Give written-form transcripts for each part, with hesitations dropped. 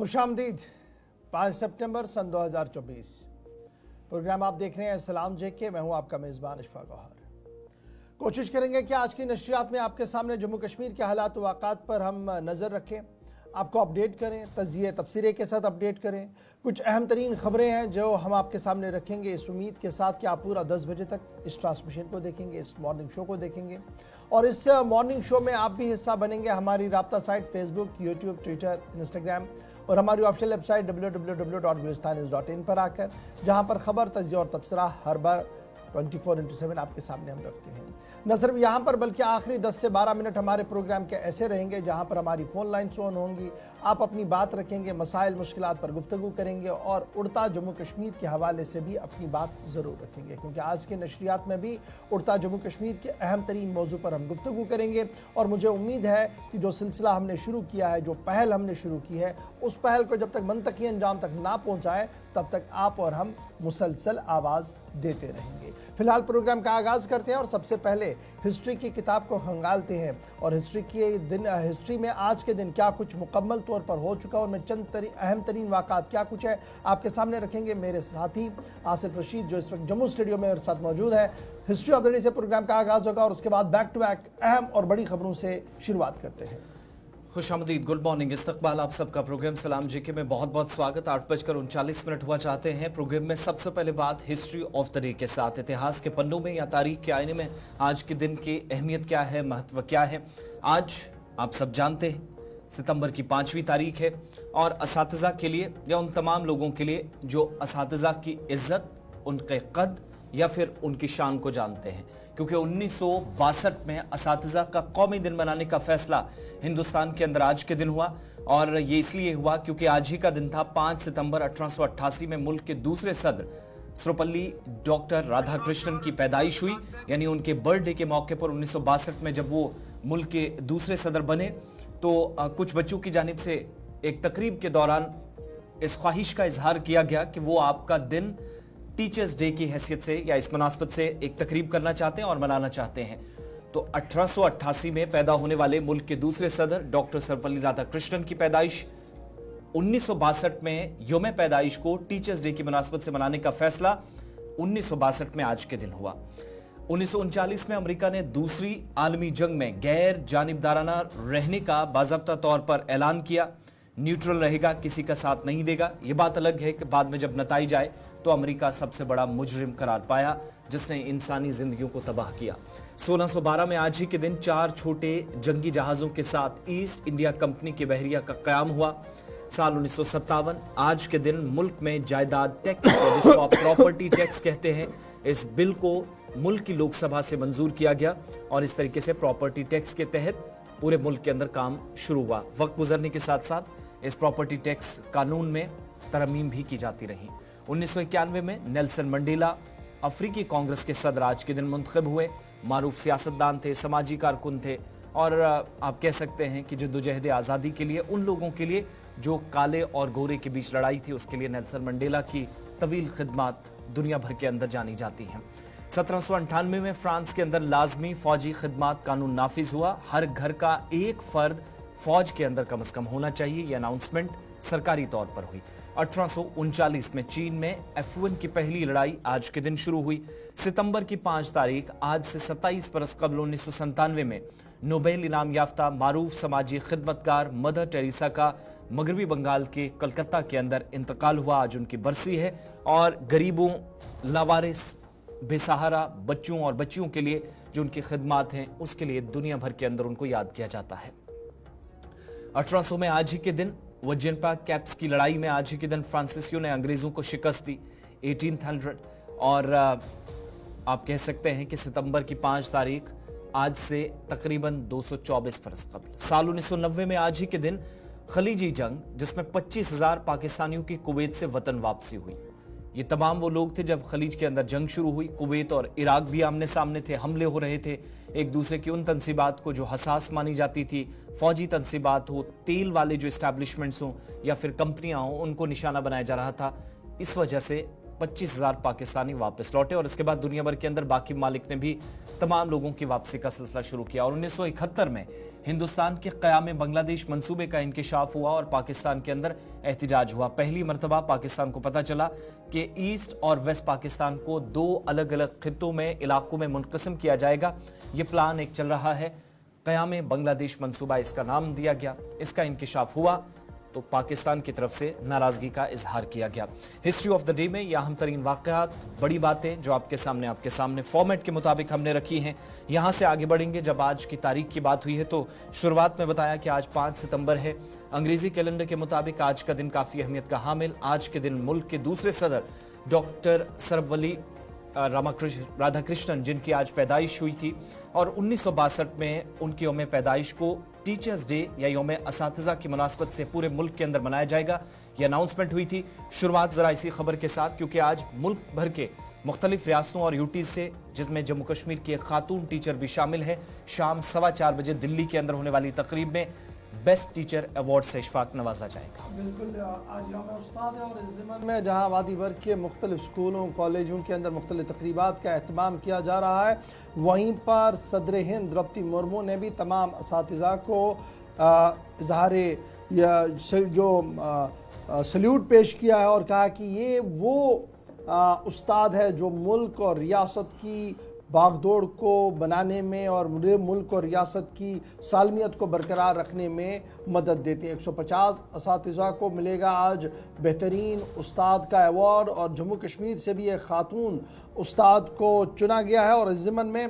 खुशामदीद 5 सितंबर सन 2024। Programme आप देख रहे हैं सलाम जेके। मैं हूं आपका मेज़बान अशफाक गौहर। कोशिश करेंगे कि आज की नशरियात में आपके सामने जम्मू कश्मीर के हालात व वाक़ात पर हम नज़र रखें, आपको अपडेट करें, तज़किया तबसरे के साथ अपडेट करें। कुछ अहम तरीन ख़बरें हैं जो हम आपके सामने रखेंगे इस उम्मीद के साथ कि आप पूरा 10 बजे तक इस ट्रांसमिशन को देखेंगे, इस मॉर्निंग शो को देखेंगे और इस मॉर्निंग शो में आप भी हिस्सा बनेंगे। हमारी राब्ता site Facebook, YouTube, Twitter, Instagram और हमारी ऑफिशियल वेबसाइट www.gulistanews.in पर आकर, जहां पर खबर, तज़किया और तबसरा हर बार 24/7 आपके सामने हम रखते हैं। न सिर्फ यहाँ पर बल्कि आखिरी 10 से 12 मिनट हमारे प्रोग्राम के ऐसे रहेंगे जहाँ पर हमारी फ़ोन लाइन्स ऑन होंगी, आप अपनी बात रखेंगे, मसाइल मुश्किलात पर गुफ्तगू करेंगे और उड़ता जम्मू कश्मीर के हवाले से भी अपनी बात ज़रूर रखेंगे, क्योंकि आज के नशरियात में भी उड़ता जम्मू कश्मीर के अहम तरीन मौजू पर हम गुफ्तगू करेंगे। और मुझे उम्मीद है कि जो सिलसिला हमने शुरू किया है, जो पहल हमने शुरू की है, उस पहल को जब तक मंतकी अंजाम तक ना पहुँचाए तब तक आप और हम मुसलसल आवाज़ देते रहेंगे। फिलहाल प्रोग्राम का आगाज़ करते हैं और सबसे पहले हिस्ट्री की किताब को खंगालते हैं और हिस्ट्री में आज के दिन क्या कुछ मुकम्मल तौर पर हो चुका और मैं चंद अहम तरीन वाक़ात क्या कुछ है आपके सामने रखेंगे। मेरे साथी आसिफ रशीद जो इस वक्त जम्मू स्टूडियो में मेरे साथ मौजूद है। हिस्ट्री ऑफ द डे से प्रोग्राम का आगाज़ होगा और उसके बाद बैक टू बैक अहम और बड़ी खबरों से शुरुआत करते हैं। खुशामदीद, गुड मॉर्निंग, इस्तकबाल आप सबका। प्रोग्राम सलाम जेके में बहुत बहुत स्वागत। 8:39 हुआ चाहते हैं। प्रोग्राम में सबसे पहले बात हिस्ट्री ऑफ द डे के साथ, इतिहास के पन्नों में या तारीख के आईने में आज के दिन की अहमियत क्या है, महत्व क्या है। आज आप सब जानते हैं सितंबर की 5वीं तारीख है और असातिज़ा के लिए या उन तमाम लोगों के लिए जो असातिज़ा की इज्जत, उनके कद या फिर उनकी शान को जानते हैं, क्योंकि 1962 में असातिज़ा का कौमी दिन मनाने का फैसला हिंदुस्तान के अंदर आज के दिन हुआ। और ये इसलिए हुआ क्योंकि आज ही का दिन था 5 सितंबर 1888 में मुल्क के दूसरे सदर सर्वपल्ली डॉक्टर राधाकृष्णन की पैदाइश हुई। यानी उनके बर्थडे के मौके पर 1962 में जब वो मुल्क के दूसरे सदर बने तो कुछ बच्चों की जानिब से एक तकरीब के दौरान इस ख्वाहिश का इजहार किया गया कि वो आपका दिन टीचर्स डे की हैसियत से या इस मुनासबत से एक तकरीब करना चाहते हैं और मनाना चाहते हैं। तो 1888 में पैदा होने वाले मुल्क के दूसरे सदर डॉक्टर सर्वपल्ली राधाकृष्णन की पैदाइश, 1962 में यौम पैदाइश को टीचर्स डे की मुनासबत से मनाने का फैसला 1962 में आज के दिन हुआ। 1939 में अमेरिका ने दूसरी आलमी जंग में गैर जानिबदाराना रहने का बाज़ाब्ता तौर पर ऐलान किया। न्यूट्रल रहेगा, किसी का साथ नहीं देगा। यह बात अलग है कि बाद में जब नताइज आए तो अमेरिका सबसे बड़ा मुजरिम करार पाया जिसने इंसानी जिंदगियों को तबाह किया। 1612 में आज ही के दिन 4 छोटे जंगी जहाजों के साथ ईस्ट इंडिया कंपनी के बहरिया का क़याम हुआ। साल 1957 आज के दिन मुल्क में जायदाद टैक्स, जिसको आप प्रॉपर्टी टैक्स कहते हैं, इस बिल को मुल्क की लोकसभा से मंजूर किया गया और इस तरीके से प्रॉपर्टी टैक्स के तहत पूरे मुल्क के अंदर काम शुरू हुआ। वक्त गुजरने के साथ साथ इस प्रॉपर्टी टैक्स कानून में तरमीम भी की जाती रही। 1991 में नेल्सन मंडेला अफ्रीकी कांग्रेस के सदर आज के दिन मुंतखब हुए। मारूफ सियासतदान थे, समाजी कारकुन थे और आप कह सकते हैं कि जद्दोजहद आज़ादी के लिए, उन लोगों के लिए जो काले और गोरे के बीच लड़ाई थी, उसके लिए नेल्सन मंडेला की तवील खिदमात दुनिया भर के अंदर जानी जाती हैं। 1798 में फ्रांस के अंदर लाजमी फौजी खिदमात कानून नाफिज हुआ। हर घर का एक फर्द फौज के अंदर कम से कम होना चाहिए। यह अनाउंसमेंट सरकारी तौर पर हुई। 1839 में चीन में F1 की पहली लड़ाई आज के दिन शुरू हुई। सितंबर की 5 तारीख आज से 27 बरस कबल 1997 में नोबेल इनाम याफ्ता मारूफ समाजी खिदमतगार मदर टेरेसा का मगरबी बंगाल के कलकत्ता के अंदर इंतकाल हुआ। आज उनकी बरसी है और गरीबों, लावारिस, बेसहारा बच्चों और बच्चियों के लिए जो उनकी खिदमात हैं, उसके लिए दुनिया भर के अंदर उनको याद किया जाता है। 1800 में आज ही के दिन वजिनपा कैप्स की लड़ाई में आज ही के दिन फ्रांसीसियों ने अंग्रेजों को शिकस्त दी 1800। और आप कह सकते हैं कि सितंबर की 5 तारीख आज से तकरीबन 224 बरस कबल साल 1990 में आज ही के दिन खलीजी जंग, जिसमें 25,000 पाकिस्तानियों की कुवैत से वतन वापसी हुई। ये तमाम वो लोग थे जब खलीज के अंदर जंग शुरू हुई। कुवैत और इराक भी आमने सामने थे, हमले हो रहे थे एक दूसरे की उन तंसीबात को जो हसास मानी जाती थी, फौजी तंसीबात हो, तेल वाले जो इस्टेब्लिशमेंट्स हों या फिर कंपनियां हों, उनको निशाना बनाया जा रहा था। इस वजह से 25,000 पाकिस्तानी वापस लौटे और इसके बाद दुनिया भर के अंदर बाकी ममालिक ने भी तमाम लोगों की वापसी का सिलसिला शुरू किया और 1971 में हिंदुस्तान के क़याम बांग्लादेश मंसूबे का इंकिशाफ हुआ और पाकिस्तान के अंदर एहतिजाज हुआ। पहली मरतबा पाकिस्तान को पता चला कि ईस्ट और वेस्ट पाकिस्तान को दो अलग अलग खित्तों में, इलाकों में मुनक़सिम किया जाएगा। ये प्लान एक चल रहा है, क़याम बांग्लादेश मंसूबा इसका नाम दिया गया। इसका इंकिशाफ हुआ तो पाकिस्तान की तरफ से नाराजगी का इजहार किया गया। हिस्ट्री ऑफ द डे में यह अहम तरीन वाक़यात, बड़ी बातें जो आपके सामने फॉर्मेट के मुताबिक हमने रखी हैं। यहां से आगे बढ़ेंगे। जब आज की तारीख की बात हुई है तो शुरुआत में बताया कि आज 5 सितंबर है। अंग्रेजी कैलेंडर के मुताबिक आज का दिन काफ़ी अहमियत का हामिल। आज के दिन मुल्क के दूसरे सदर डॉक्टर सर्वपल्ली राधाकृष्णन, जिनकी आज पैदाइश हुई थी और 1962 में उनकी यौम पैदाइश को टीचर्स डे या यौम असातिज़ा की मुनासबत से पूरे मुल्क के अंदर मनाया जाएगा। यह अनाउंसमेंट हुई थी। शुरुआत ज़रा इसी खबर के साथ, क्योंकि आज मुल्क भर के मुख्तलिफ रियासतों और यूटीज़ से, जिसमें जम्मू कश्मीर की एक खातून टीचर भी शामिल है, शाम 4:15 बजे दिल्ली के अंदर होने वाली तकरीब में बेस्ट टीचर अवार्ड से इशफाक नवाजा जाएगा। बिल्कुल, आज यौम उस्ताद है और इस ज़िमन में जहाँ वादी वर्ग के मुख्तलिफ स्कूलों कॉलेजों के अंदर मुख्तलिफ तकरीबात का अहतमाम किया जा रहा है, वहीं पर सदर हिंद द्रौपदी मुर्मू ने भी तमाम असातिज़ा को इजहार सल्यूट पेश किया है और कहा कि ये वो उस्ताद है जो मुल्क और रियासत की भागदौड़ को बनाने में और मुल्क और रियासत की सालमियत को बरकरार रखने में मदद देते हैं। 150 असातिज़ा को मिलेगा आज बेहतरीन उस्ताद का अवार्ड और जम्मू कश्मीर से भी एक खातून उस्ताद को चुना गया है। और इस ज़िमन में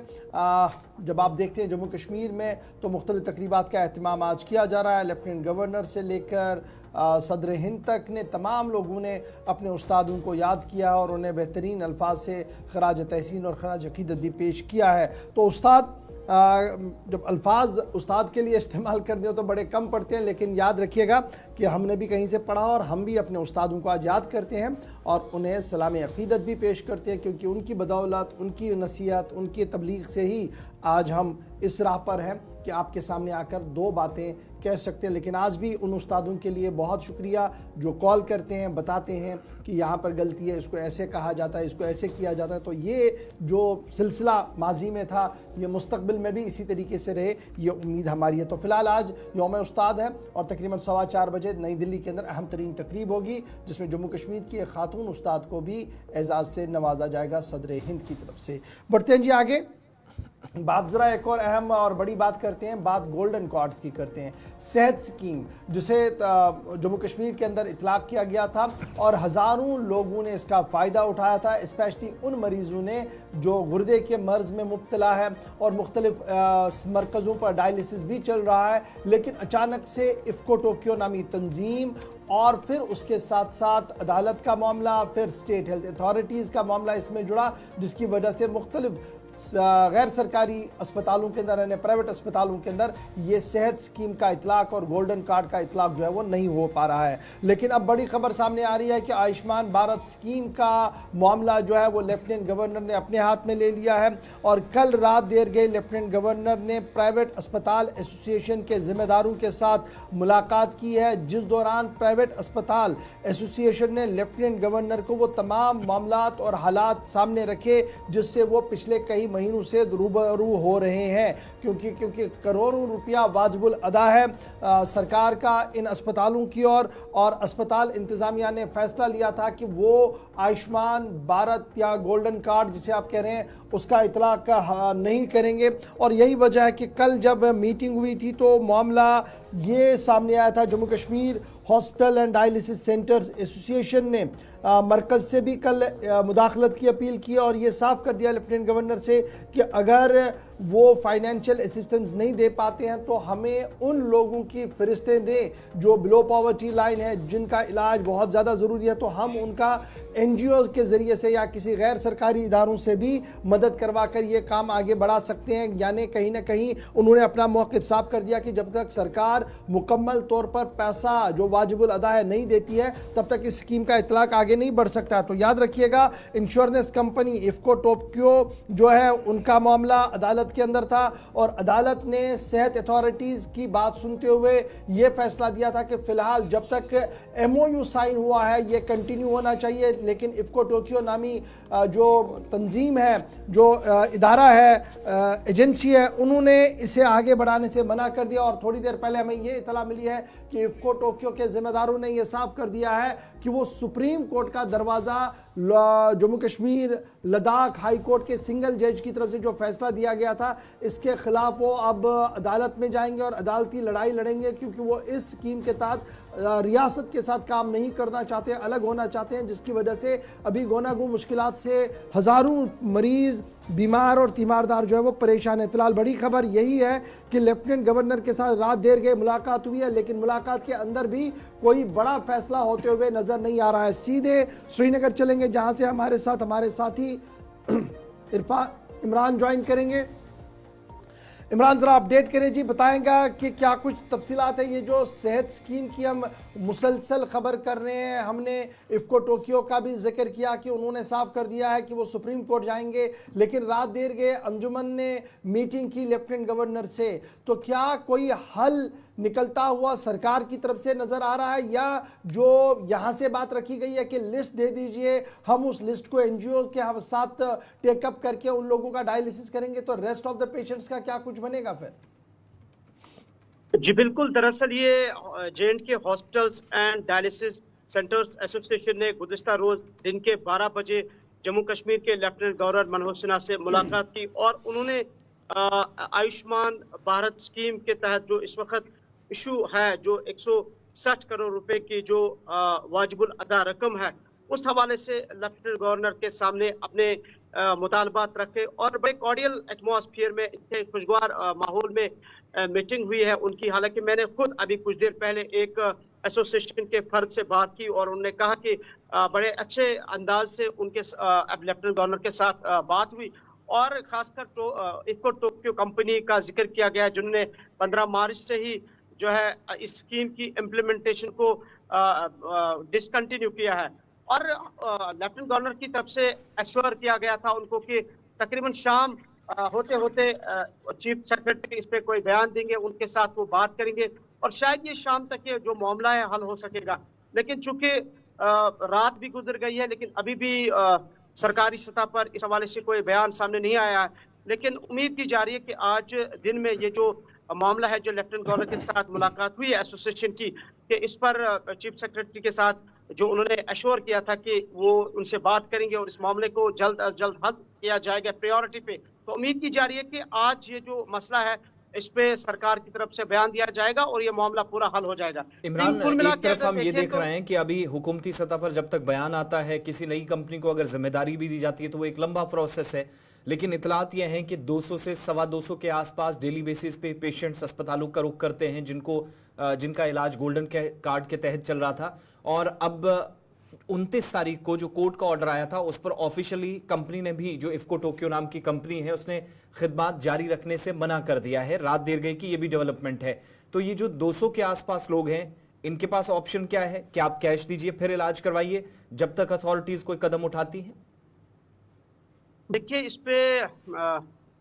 जब आप देखते हैं जम्मू कश्मीर में तो मुख्तलिफ तकरीबात का अहतमाम आज किया जा रहा है। लेफ्टिनेंट गवर्नर से लेकर सदर हिंद तक ने तमाम लोगों ने अपने उस्तादों को याद किया और उन्हें बेहतरीन अल्फाज से खराज तहसीन और खराज अकीदत भी पेश किया है। तो उस्ताद जब अल्फाज उस्ताद के लिए इस्तेमाल कर दें तो बड़े कम पड़ते हैं, लेकिन याद रखिएगा कि हमने भी कहीं से पढ़ा और हम भी अपने उस्तादों को आज याद करते हैं और उन्हें सलाम अकीदत भी पेश करते हैं, क्योंकि उनकी बदौलत, उनकी नसीहत, उनकी तबलीग से ही आज हम इस राह पर हैं कि आपके सामने आकर दो बातें कह सकते हैं। लेकिन आज भी उन उस्तादों के लिए बहुत शुक्रिया जो कॉल करते हैं, बताते हैं कि यहाँ पर गलती है, इसको ऐसे कहा जाता है, इसको ऐसे किया जाता है। तो ये जो सिलसिला माजी में था, ये मुस्तकबिल में भी इसी तरीके से रहे, ये उम्मीद हमारी है। तो फिलहाल आज यौम उस्ताद है और तकरीबन 4:15 बजे नई दिल्ली के अंदर अहम तरीन तकरीब होगी, जिसमें जम्मू कश्मीर की एक खातून उस्ताद को भी एजाज़ से नवाजा जाएगा सदर हिंद की तरफ से। बढ़ते हैं जी आगे। बात ज़रा एक और अहम और बड़ी बात करते हैं, बात गोल्डन कार्ड्स की करते हैं। सेहत स्कीम जिसे जम्मू कश्मीर के अंदर इतलाक़ किया गया था और हज़ारों लोगों ने इसका फ़ायदा उठाया था, स्पेशली उन मरीज़ों ने जो गुर्दे के मर्ज़ में मुब्तला है और मुख्तलिफ मरकज़ों पर डायलिसिस भी चल रहा है। लेकिन अचानक से इफ़को टोक्यो नामी तंजीम और फिर उसके साथ साथ अदालत का मामला, फिर स्टेट हेल्थ अथॉरिटीज़ का मामला इसमें जुड़ा, जिसकी वजह से मुख्तलिफ गैर सरकारी अस्पतालों के अंदर यानी प्राइवेट अस्पतालों के अंदर ये सेहत स्कीम का इतलाक़ और गोल्डन कार्ड का इतलाक़ जो है वो नहीं हो पा रहा है। लेकिन अब बड़ी खबर सामने आ रही है कि आयुष्मान भारत स्कीम का मामला जो है वो लेफ्टिनेंट गवर्नर ने अपने हाथ में ले लिया है और कल रात देर गई लेफ्टिनेंट गवर्नर ने प्राइवेट अस्पताल एसोसिएशन के ज़िम्मेदारों के साथ मुलाकात की है, जिस दौरान प्राइवेट अस्पताल एसोसिएशन ने लेफ्टिनेंट गवर्नर को वो तमाम मामलात और हालात सामने रखे जिससे वो पिछले कई महीनों से रूबरू हो रहे हैं, क्योंकि करोड़ों रुपया वाजिबुल अदा है सरकार का इन अस्पतालों की ओर और अस्पताल इंतज़ामिया ने फैसला लिया था कि वो आयुष्मान भारत या गोल्डन कार्ड जिसे आप कह रहे हैं उसका इतलाक़ नहीं करेंगे। और यही वजह है कि कल जब मीटिंग हुई थी तो मामला ये सामने आया था। Jammu Kashmir hospital and dialysis centres association ने मरकज़ से भी कल मुदाखलत की अपील की और ये साफ कर दिया लेफ्टिनेंट गवर्नर से कि अगर वो फाइनेंशियल असिस्टेंस नहीं दे पाते हैं तो हमें उन लोगों की फ़रिश्तें दें जो बिलो पॉवर्टी लाइन है, जिनका इलाज बहुत ज़्यादा ज़रूरी है, तो हम उनका NGOs के ज़रिए से या किसी गैर सरकारी इदारों से भी मदद करवा कर ये काम आगे बढ़ा सकते हैं। यानी कहीं ना कहीं उन्होंने अपना मौक़िफ़ साफ कर दिया कि जब तक सरकार मुकम्मल तौर पर पैसा जो वाजिबुल अदा है नहीं देती है तब तक इस स्कीम का इतलाक़ आगे नहीं बढ़ सकता। तो याद रखिएगा, इंश्योरेंस कंपनी इफ़को टोक्यो जो है उनका मामला अदालत हालत के अंदर था और अदालत ने सेहत अथॉरिटीज़ की बात सुनते हुए ये फैसला दिया था कि फ़िलहाल जब तक MOU साइन हुआ है ये कंटिन्यू होना चाहिए, लेकिन इफ्को टोक्यो नामी जो तंजीम है, जो इदारा है, एजेंसी है, उन्होंने इसे आगे बढ़ाने से मना कर दिया। और थोड़ी देर पहले हमें ये इतला मिली है कि इफ्को टोक्यो के जिम्मेदारों ने यह साफ कर दिया है कि वो सुप्रीम कोर्ट का दरवाज़ा जम्मू कश्मीर लद्दाख हाई कोर्ट के सिंगल जज की तरफ से जो फैसला दिया गया था इसके खिलाफ वो अब अदालत में जाएंगे और अदालती लड़ाई लड़ेंगे, क्योंकि वो इस स्कीम के तहत रियासत के साथ काम नहीं करना चाहते, अलग होना चाहते हैं, जिसकी वजह से अभी गोनागो मुश्किलात से हज़ारों मरीज़, बीमार और तीमारदार जो है वो परेशान है। फिलहाल बड़ी खबर यही है कि लेफ्टिनेंट गवर्नर के साथ रात देर गए मुलाकात हुई है, लेकिन मुलाकात के अंदर भी कोई बड़ा फैसला होते हुए नजर नहीं आ रहा है। सीधे श्रीनगर चलेंगे जहां से हमारे साथी इमरान ज्वाइन करेंगे। इमरान जरा अपडेट करें जी, बताएंगा कि क्या कुछ तफसीलात है। ये जो सेहत स्कीम की हम मुसलसल खबर कर रहे हैं, हमने इफ्को टोक्यो का भी जिक्र किया कि उन्होंने साफ कर दिया है कि वो सुप्रीम कोर्ट जाएंगे, लेकिन रात देर गए अंजुमन ने मीटिंग की लेफ्टिनेंट गवर्नर से, तो क्या कोई हल निकलता हुआ सरकार की तरफ से नजर आ रहा है, या जो यहां से बात रखी गई है कि लिस्ट दे दीजिए, हम उस लिस्ट को NGO के साथ टेकअप करके उन लोगों का डायलिसिस करेंगे, तो रेस्ट ऑफ द पेशेंट्स का क्या कुछ बनेगा फिर? जी बिल्कुल, दरअसल ये J&K hospitals and dialysis centres association ने गुज़िश्ता रोज दिन के 12 बजे जम्मू कश्मीर के लेफ्टिनेंट गवर्नर मनोज सिन्हा से मुलाकात की और उन्होंने आयुष्मान भारत स्कीम के तहत जो इस वक्त इशू है, जो 160 करोड़ रुपए की जो वाजिबुल अदा रकम है, उस हवाले से लेफ्टिनेंट गवर्नर के सामने अपने मुतालबात रखे और बड़े कॉर्डियल एटमॉस्फेयर में, इतने खुशगवार माहौल में मीटिंग हुई है उनकी। हालांकि मैंने खुद अभी कुछ देर पहले एक एसोसिएशन के फर्द से बात की और उन्होंने कहा कि बड़े अच्छे अंदाज से उनके लेफ्टिनेंट गवर्नर के साथ बात हुई और खासकर इफ्को टोक्यो कंपनी का जिक्र किया गया, जिन्होंने 15 मार्च से ही जो है इस स्कीम की इम्प्लीमेंटेशन को डिसकंटिन्यू किया है और लेफ्टिनेंट गवर्नर की तरफ से एश्योर किया गया था उनको कि तकरीबन शाम होते होते चीफ सेक्रेटरी इस पे कोई बयान देंगे, उनके साथ वो बात करेंगे और शायद ये शाम तक ये जो मामला है हल हो सकेगा। लेकिन चूंकि रात भी गुजर गई है, लेकिन अभी भी सरकारी सतह पर इस हवाले से कोई बयान सामने नहीं आया है, लेकिन उम्मीद की जा रही है कि आज दिन में ये जो मामला है, जो लेफ्टिनेंट गवर्नर के साथ मुलाकात हुई है एसोसिएशन की, कि इस पर चीफ सेक्रेटरी के साथ जो उन्होंने एश्योर किया था कि वो उनसे बात करेंगे और इस मामले को जल्द अज जल्द हल किया जाएगा प्रायोरिटी पे। तो उम्मीद की जा रही है कि आज ये जो मसला है इस पे सरकार की तरफ से बयान दिया जाएगा और ये मामला पूरा हल हो जाएगा। इमरान, एक तरफ हम ये देख रहे हैं कि अभी हुकूमती सतह पर जब तक बयान आता है, किसी नई कंपनी को अगर जिम्मेदारी भी दी जाती है तो वो एक लंबा प्रोसेस है, लेकिन इतलात ये हैं कि 200 से 225 के आसपास डेली बेसिस पे पेशेंट्स अस्पतालों का रुख करते हैं जिनका इलाज गोल्डन कार्ड के तहत चल रहा था। और अब 29 तारीख को जो कोर्ट का ऑर्डर आया था उस पर ऑफिशियली कंपनी ने भी, जो इफ्को टोक्यो नाम की कंपनी है, उसने खिदमात जारी रखने से मना कर दिया है। रात देर गई कि ये भी डेवलपमेंट है। तो ये जो 200 के आसपास लोग हैं, इनके पास ऑप्शन क्या है कि आप कैश दीजिए फिर इलाज करवाइए जब तक अथॉरिटीज कोई कदम उठाती हैं? देखिए, इस पे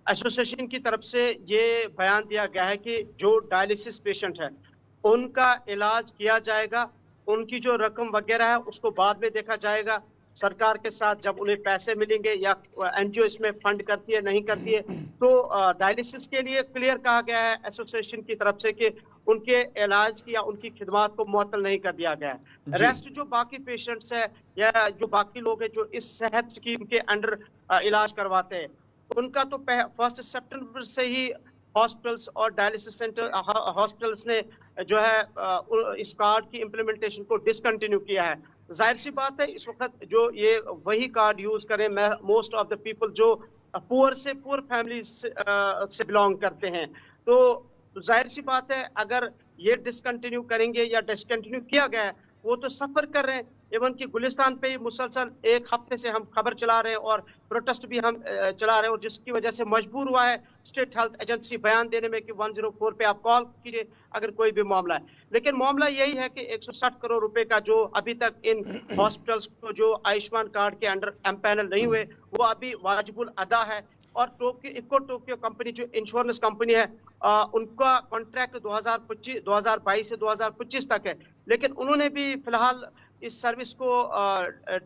एसोसिएशन की तरफ से ये बयान दिया गया है कि जो डायलिसिस पेशेंट है उनका इलाज किया जाएगा, उनकी जो रकम वगैरह है उसको बाद में देखा जाएगा। सरकार के साथ जब उन्हें पैसे मिलेंगे या NGO इसमें फंड करती है नहीं करती है, तो डायलिसिस के लिए क्लियर कहा गया है एसोसिएशन की तरफ से कि उनके इलाज की या उनकी खिदमात को मुअत्तल नहीं कर दिया गया है। रेस्ट जो बाकी पेशेंट्स है या जो बाकी लोग हैं जो इस सेहत स्कीम के अंडर इलाज करवाते हैं, उनका तो 1 सितंबर से ही हॉस्पिटल्स और डायलिसिस सेंटर हॉस्पिटल्स ने जो है इस कार्ड की इम्प्लीमेंटेशन को डिसकंटिन्यू किया है। जाहिर सी बात है, इस वक्त जो ये वही कार्ड यूज करें, मोस्ट ऑफ द पीपल जो पुअर फैमिली से बिलोंग करते हैं, तो जाहिर सी बात है अगर ये डिसकंटिन्यू करेंगे या डिसकंटिन्यू किया गया है, वो तो सफर कर रहे हैं। इवन कि गुलिस्तान पे मुसलसल 1 हफ्ते से हम खबर चला रहे हैं और प्रोटेस्ट भी हम चला रहे हैं, और जिसकी वजह से मजबूर हुआ है स्टेट हेल्थ एजेंसी बयान देने में कि 104 पे आप कॉल कीजिए अगर कोई भी मामला है। लेकिन मामला यही है कि 160 करोड़ रुपए का जो अभी तक इन हॉस्पिटल्स को जो आयुष्मान कार्ड के अंडर एम्पैनल नहीं हुए, वो अभी वाजिबुल अदा है। और टोक्यो इफको टोक्यो कंपनी जो इंश्योरेंस कंपनी है उनका कॉन्ट्रैक्ट 2022 से 2025 तक है, लेकिन उन्होंने भी फिलहाल इस सर्विस को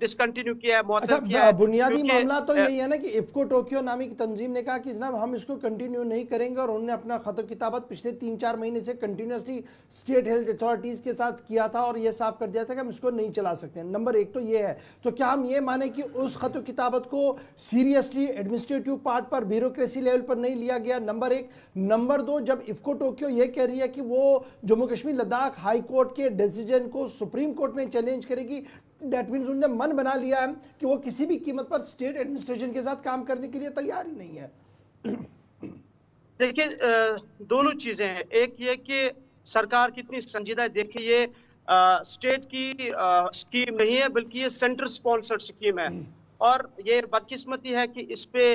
डिसकंटिन्यू किया है, अच्छा, मुअत्तल किया है, बुनियादी क्योंकि मामला तो यही है ना कि इफको टोक्यो नामी की तंजीम ने कहा कि जनाब हम इसको कंटिन्यू नहीं करेंगे, और उन्होंने अपना खत किताबत पिछले 3-4 महीने से कंटिन्यूसली स्टेट हेल्थ अथॉरिटीज के साथ किया था और ये साफ कर दिया था कि हम इसको नहीं चला सकते हैं। नंबर एक तो ये है, तो क्या हम ये माने कि उस खत किताबत को सीरियसली एडमिनिस्ट्रेटिव पार्ट पर, ब्यूरोक्रेसी लेवल पर नहीं लिया गया? नंबर एक। नंबर दो, जब इफको टोक्यो ये कह रही है कि वो जम्मू कश्मीर लद्दाख हाई कोर्ट के डिसीजन को सुप्रीम कोर्ट में चैलेंज करेगी, दैट मीन्स उन्होंने मन बना लिया है कि वो किसी भी कीमत पर स्टेट एडमिनिस्ट्रेशन के साथ काम करने के लिए तैयार ही नहीं है। देखिए, दोनों चीजें हैं। एक ये कि सरकार कितनी संजीदा है। देखिए, ये स्टेट की स्कीम नहीं है, बल्कि ये सेंटर स्पॉन्सर्ड स्कीम है, और ये बदकिस्मती है कि इस पे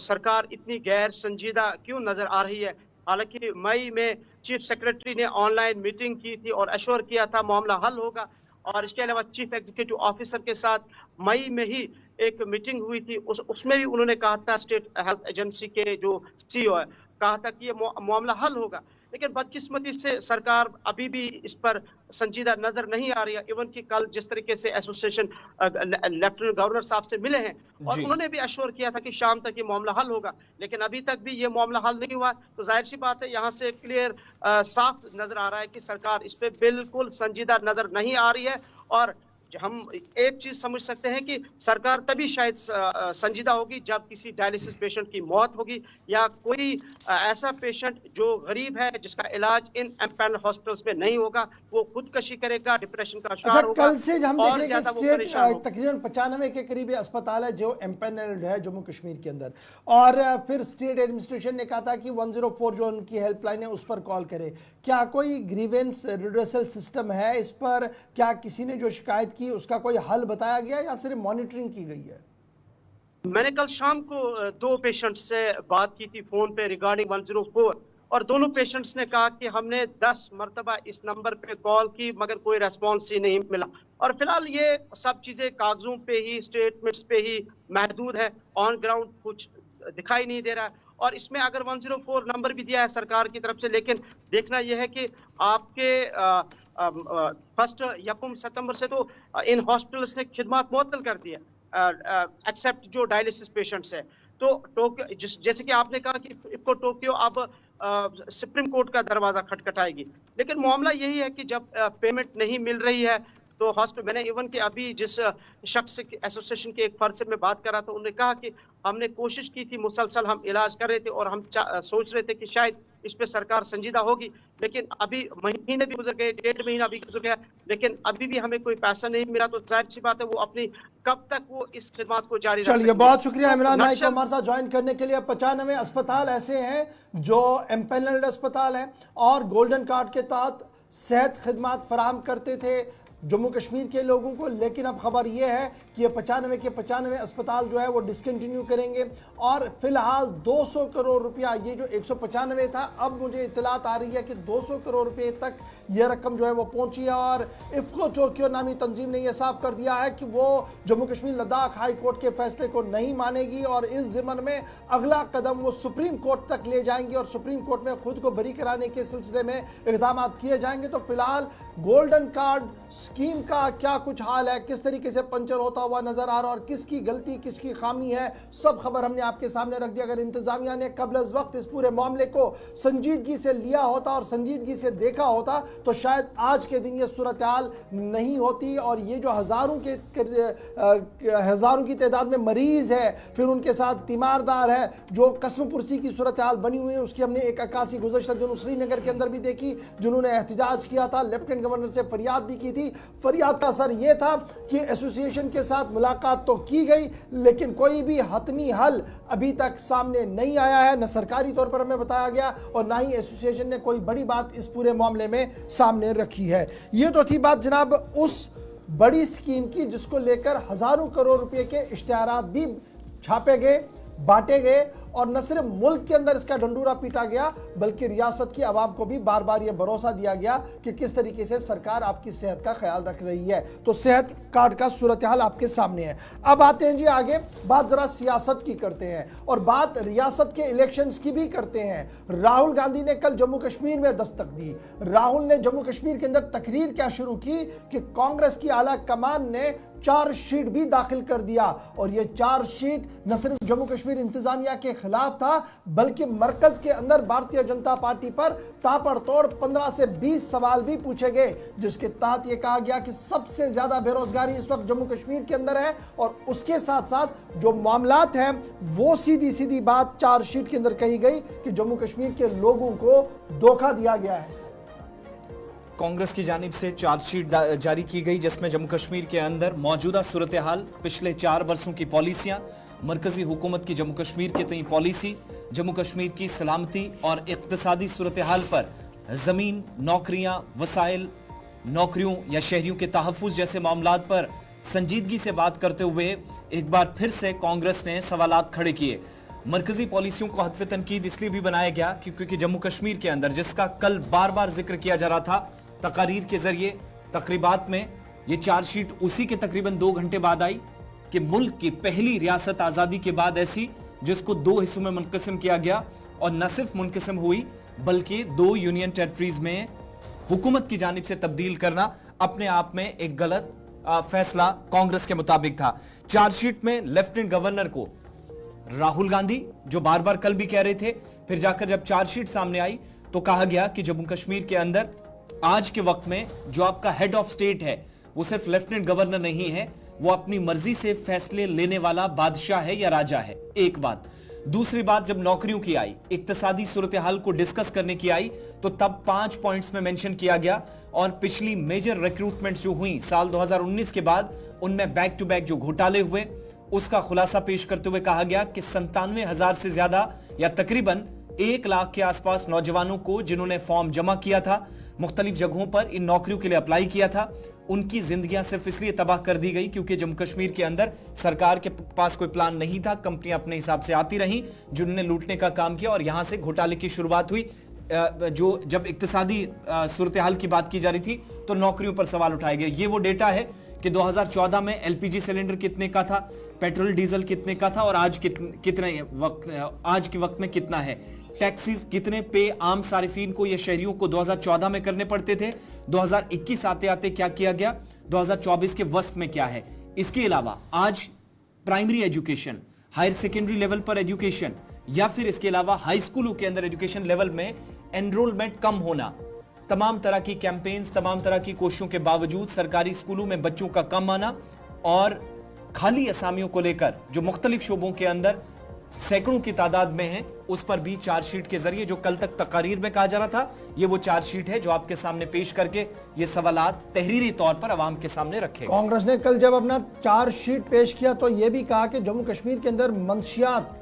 सरकार इतनी गैर संजीदा क्यों नजर आ रही है। हालांकि मई में चीफ सेक्रेटरी ने ऑनलाइन मीटिंग की थी और एश्योर किया था मामला हल होगा, और इसके अलावा चीफ एग्जीक्यूटिव ऑफिसर के साथ मई में ही एक मीटिंग हुई थी, उसमें भी उन्होंने कहा था, स्टेट हेल्थ एजेंसी के जो सीईओ है, कहा था कि ये मामला हल होगा। लेकिन बदकिस्मती से सरकार अभी भी इस पर संजीदा नजर नहीं आ रही है। इवन कि कल जिस तरीके से एसोसिएशन लेफ्टिनेंट गवर्नर साहब से मिले हैं और उन्होंने भी अश्योर किया था कि शाम तक ये मामला हल होगा, लेकिन अभी तक भी ये मामला हल नहीं हुआ। तो जाहिर सी बात है, यहाँ से क्लियर साफ नजर आ रहा है कि सरकार इस पे बिल्कुल संजीदा नजर नहीं आ रही है। और हम एक चीज समझ सकते हैं कि सरकार तभी शायद संजीदा होगी जब किसी डायलिसिस पेशेंट की मौत होगी, या कोई ऐसा पेशेंट जो गरीब है, जिसका इलाज इन एम्पैनल हॉस्पिटल्स में नहीं होगा, वो खुदकशी करेगा, डिप्रेशन का शिकार होगा। कल से हम देख रहे हैं कि स्टेट तकरीबन तकरीबन 95 के करीब अस्पताल है जो एम्पैनल्ड है जम्मू कश्मीर के अंदर, और फिर स्टेट एडमिनिस्ट्रेशन ने कहा था कि 104 जो उनकी हेल्पलाइन है उस पर कॉल करे। क्या कोई ग्रीवेंस रिड्रेसल सिस्टम है इस पर? क्या किसी ने जो शिकायत की उसका कोई हल बताया गया या सिर्फ मॉनिटरिंग की गई है? मैंने कल शाम को 2 पेशेंट से बात की थी फोन पे रिगार्डिंग 104, और दोनों पेशेंट्स ने कहा कि हमने 10 मरतबा इस नंबर पे कॉल की, मगर कोई रेस्पॉन्स ही नहीं मिला। और फिलहाल ये सब चीजें कागजों पे ही, स्टेटमेंट्स पे ही महदूद है, ऑन ग्राउंड कुछ दिखाई नहीं दे रहा है। और इसमें अगर 104 नंबर भी दिया है सरकार की तरफ से, लेकिन देखना यह है कि आपके 1 सितंबर से तो इन हॉस्पिटल्स ने खिदमत मुअत्तल कर दी है, एक्सेप्ट जो डायलिसिस पेशेंट्स है। तो टोक्यो, जैसे कि आपने कहा कि इफको टोक्यो अब सुप्रीम कोर्ट का दरवाजा खटखटाएगी, लेकिन मामला यही है कि जब पेमेंट नहीं मिल रही है तो हॉस्पिटल, मैंने इवन कि अभी जिस शख्स एसोसिएशन के एक फर्द से मैं बात कर रहा था, उन्होंने कहा कि हमने कोशिश की थी, मुसलसल हम इलाज कर रहे थे और हम सोच रहे थे कि शायद इस पे सरकार संजीदा होगी, लेकिन अभी महीने भी गुजर गए, 1.5 महीना भी गुजर गया, लेकिन अभी भी हमें कोई पैसा नहीं मिला। तो जाहिर सी बात है, वो अपनी कब तक वो इस खिदमत को जारी रख सकते हैं। चलिए, बहुत शुक्रिया इमरान नाइक को हमारे साथ ज्वाइन करने के लिए। 95 अस्पताल ऐसे हैं जो एम्पैनल्ड अस्पताल हैं और गोल्डन कार्ड के तहत सेहत खिदमत फराहम करते थे जम्मू कश्मीर के लोगों को, लेकिन अब खबर यह है कि ये 95 के 95 अस्पताल जो है वो डिसकंटिन्यू करेंगे, और फिलहाल 200 करोड़ रुपया, ये जो 195 था, अब मुझे इतलात आ रही है कि 200 करोड़ रुपए तक ये रकम जो है वो पहुंची है। और इफको टोक्यो नामी तंजीम ने यह साफ कर दिया है कि वो जम्मू कश्मीर लद्दाख हाई कोर्ट के फैसले को नहीं मानेगी, और इस ज़िम्मन में अगला कदम वो सुप्रीम कोर्ट तक ले जाएंगी और सुप्रीम कोर्ट में खुद को बरी कराने के सिलसिले में इक़दाम किए जाएंगे। तो फिलहाल गोल्डन कार्ड स्कीम का क्या कुछ हाल है, किस तरीके से पंचर होता हुआ नजर आ रहा है और किसकी गलती किसकी खामी है, सब खबर हमने आपके सामने रख दी। अगर इंतजामिया ने कबल अज़ वक्त इस पूरे मामले को संजीदगी से लिया होता और संजीदगी से देखा होता तो शायद आज के दिन ये सूरत हाल नहीं होती, और ये जो हज़ारों की तादाद में मरीज है, फिर उनके साथ तीमारदार है, जो कसम पुरसी की सूरत हाल बनी हुई है, उसकी हमने एक अक्कासी गुज़श्ता दिन श्रीनगर के अंदर भी देखी, जिन्होंने एहतजाज किया था, लेफ्टिनेंट गवर्नर से फरियाद भी की थी। फरियाद का असर यह था कि एसोसिएशन के साथ मुलाकात तो की गई, लेकिन कोई भी हतमी हल अभी तक सामने नहीं आया है, न सरकारी तौर पर हमें बताया गया और ना ही एसोसिएशन ने कोई बड़ी बात इस पूरे मामले में सामने रखी है। यह तो थी बात जनाब उस बड़ी स्कीम की जिसको लेकर हजारों करोड़ रुपए के इश्तिहारात भी छापे गए, बांटे गए और न सिर्फ मुल्क के अंदर इसका ढंडूरा पीटा गया बल्कि रियासत की आवाम को भी बार बार यह भरोसा दिया गया कि किस तरीके से सरकार आपकी सेहत का ख्याल रख रही है। तो सेहत कार्ड का सूरत हाल आपके सामने है। अब आते हैं जी आगे, बात जरा सियासत की करते हैं और बात रियासत के इलेक्शंस की भी करते हैं। राहुल गांधी ने कल जम्मू कश्मीर में दस्तक दी। राहुल ने जम्मू कश्मीर के अंदर तकरीर क्या शुरू की कि कांग्रेस की आला कमान ने चार्जशीट भी दाखिल कर दिया और यह चार्जशीट न सिर्फ जम्मू कश्मीर इंतजामिया के खिलाफ था बल्कि मरकज के अंदर भारतीय जनता पार्टी पर ताबड़तोड़ 15 से 20 सवाल भी पूछे गए, जिसके तहत यह कहा गया कि सबसे ज्यादा बेरोजगारी इस वक्त जम्मू कश्मीर के अंदर है और उसके साथ साथ जो मामलात हैं वो सीधी सीधी बात चार्जशीट के अंदर कही गई कि जम्मू कश्मीर के लोगों को धोखा दिया गया है। कांग्रेस की जानिब से चार्जशीट जारी की गई जिसमें जम्मू कश्मीर के अंदर मौजूदा सूरत हाल, पिछले 4 वर्षों की पॉलिसियां, मरकजी हुकूमत की जम्मू कश्मीर के तई पॉलिसी, जम्मू कश्मीर की सलामती और इक्तिसादी सूरत हाल पर जमीन, नौकरियां, वसाइल, नौकरियों या शहरियों के तहफ्फुज़ जैसे मामलात पर संजीदगी से बात करते हुए एक बार फिर से कांग्रेस ने सवालात खड़े किए। मरकजी पॉलिसियों को हतफ तनकीद इसलिए भी बनाया गया क्योंकि जम्मू कश्मीर के अंदर, जिसका कल बार बार जिक्र किया जा रहा था तकारीर के जरिए, तकरीबात में, ये चार्जशीट उसी के तकरीबन 2 घंटे बाद आई कि मुल्क की पहली रियासत आजादी के बाद ऐसी जिसको 2 हिस्सों में मुनक़सिम किया गया और न सिर्फ मुनक़सिम हुई बल्कि 2 यूनियन टेरिटरीज में हुकूमत की जानिब से तब्दील करना अपने आप में एक गलत फैसला कांग्रेस के मुताबिक था। चार्जशीट में लेफ्टिनेंट गवर्नर को राहुल गांधी, जो बार बार कल भी कह रहे थे, फिर जाकर जब चार्जशीट सामने आई तो कहा गया कि जम्मू कश्मीर के अंदर आज के वक्त में जो आपका हेड ऑफ स्टेट है वो सिर्फ लेफ्टिनेंट गवर्नर नहीं है, वो अपनी मर्जी से फैसले लेने वाला बादशाह है या राजा है। एक बात। दूसरी बात, जब नौकरियों की आई, इक्तिसादी सूरत हाल को डिस्कस करने की आई तो तब 5 पॉइंट्स में मेंशन किया गया और पिछली मेजर रिक्रूटमेंट्स जो हुई साल 2019 के बाद उनमें बैक टू बैक जो घोटाले हुए उसका खुलासा पेश करते हुए कहा गया कि 97,000 से ज्यादा या तकरीबन 1 लाख के आसपास नौजवानों को जिन्होंने फॉर्म जमा किया था, मुख्तलिफ जगहों पर इन नौकरियों के लिए अप्लाई किया था, उनकी जिंदगियां सिर्फ इसलिए तबाह कर दी गई क्योंकि जम्मू कश्मीर के अंदर सरकार के पास कोई प्लान नहीं था। कंपनियां अपने हिसाब से आती रहीं जिन्होंने लूटने का काम किया और यहां से घोटाले की शुरुआत हुई। जो जब इक्तिसादी सूरत हाल की बात की जा रही थी तो नौकरियों पर सवाल उठाए गए। ये वो डेटा है कि 2014 में एलपीजी सिलेंडर कितने का था, पेट्रोल डीजल कितने का था और आज आज के वक्त में कितना है। टैक्सीज कितने पे आम सारिफीन को या शहरियों को 2014 में करने पड़ते थे, 2021 आते आते क्या किया गया, 2024 के वस्त में क्या है। इसके अलावा आज primary education, higher secondary level पर एजुकेशन या फिर इसके अलावा हाई स्कूलों के अंदर एजुकेशन लेवल में एनरोलमेंट कम होना, तमाम तरह की कैंपेन्स, तमाम तरह की कोशिशों के बावजूद सरकारी स्कूलों में बच्चों का कम आना और खाली असामियों को लेकर जो मुख्तलिफ शोबों के अंदर सैकड़ों की तादाद में है, उस पर भी चार्जशीट के जरिए जो कल तक तकारीर में कहा जा रहा था, ये वो चार्जशीट है जो आपके सामने पेश करके ये सवालात तहरीरी तौर पर आवाम के सामने रखे। कांग्रेस ने कल जब अपना चार्जशीट पेश किया तो यह भी कहा कि जम्मू कश्मीर के अंदर मंशियात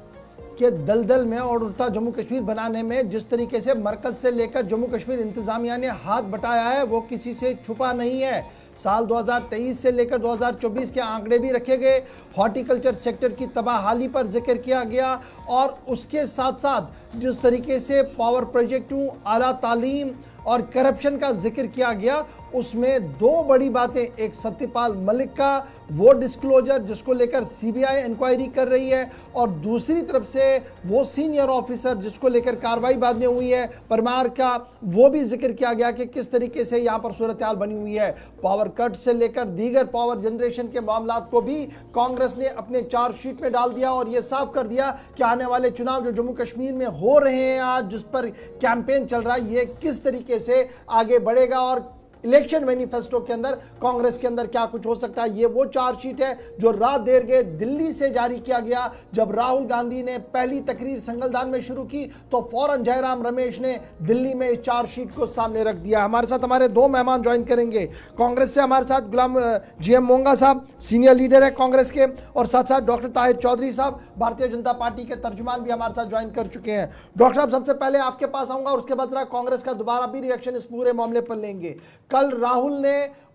के दलदल में और उड़ता जम्मू कश्मीर बनाने में जिस तरीके से मरकज से लेकर जम्मू कश्मीर इंतजामिया ने हाथ बटाया है वो किसी से छुपा नहीं है। साल 2023 से लेकर 2024 के आंकड़े भी रखे गए, हॉर्टिकल्चर सेक्टर की तबाहाली पर जिक्र किया गया और उसके साथ साथ जिस तरीके से पावर प्रोजेक्टों, आला तालीम और करप्शन का जिक्र किया गया, उसमें 2 बड़ी बातें, एक सत्यपाल मलिक का वो डिस्क्लोजर जिसको लेकर सीबीआई इंक्वायरी कर रही है और दूसरी तरफ से वो सीनियर ऑफिसर जिसको लेकर कार्रवाई बाद में हुई है, परमार का, वो भी जिक्र किया गया कि किस तरीके से यहाँ पर सूरत हाल बनी हुई है। पावर कट से लेकर दीगर पावर जनरेशन के मामलात को भी कांग्रेस ने अपने चार्जशीट में डाल दिया और ये साफ कर दिया कि आने वाले चुनाव जो जम्मू कश्मीर में हो रहे हैं आज, जिस पर कैंपेन चल रहा है, ये किस तरीके से आगे बढ़ेगा और इलेक्शन मैनिफेस्टो के अंदर कांग्रेस के अंदर क्या कुछ हो सकता है। ये वो चार्जशीट है जो रात देर गए दिल्ली से जारी किया गया। जब राहुल गांधी ने पहली तकरीर संगलदान में शुरू की तो फौरन जयराम रमेश ने दिल्ली में इस चार्जशीट को सामने रख दिया। हमारे साथ हमारे 2 मेहमान ज्वाइन करेंगे। कांग्रेस से हमारे साथ गुलाम जीएम मोंगा साहब, सीनियर लीडर है कांग्रेस के, और साथ साथ डॉक्टर ताहिर चौधरी साहब, भारतीय जनता पार्टी के तर्जुमान, भी हमारे साथ ज्वाइन कर चुके हैं। डॉक्टर साहब, सबसे पहले आपके पास आऊंगा और उसके बाद कांग्रेस का दोबारा भी रिएक्शन इस पूरे मामले पर लेंगे। कल राहुल ने